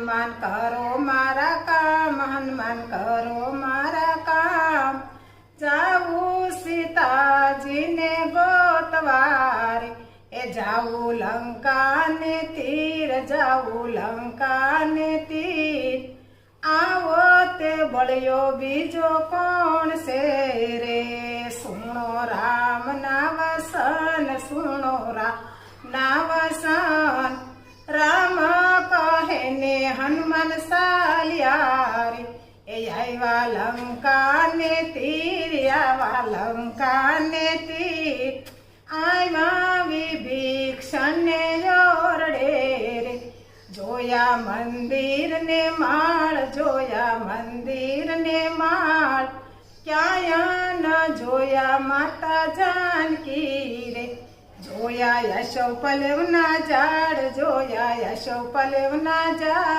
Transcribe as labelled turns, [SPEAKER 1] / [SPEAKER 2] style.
[SPEAKER 1] હનુમાન કરો મારા કામ, હનુમાન કરો મારા કામ. જાવું સીતાજીને ગોતવારે, એ જાવું લંકાને તીર, જાવું લંકાને તીર. આવો તે બળ્યો બીજો કોણ છે રે? સુણો રામ ના વસન, સુણો રામ ના વસન. રામ કહે ને હનુમાન સાલ્યા રે, એ આવ્યા લંકાને તીર, આવ્યા લંકાને તીર. આવ્યા વિભીષણને ઓરડે રે, જોયા મંદિર ને માળ, જોયા મંદિર ને માળ. ક્યાંય ન જોયા માતા જાનકી રે, જોયા યશોપલવના ઝાડ, જોયા યશોપલવના ઝાડ.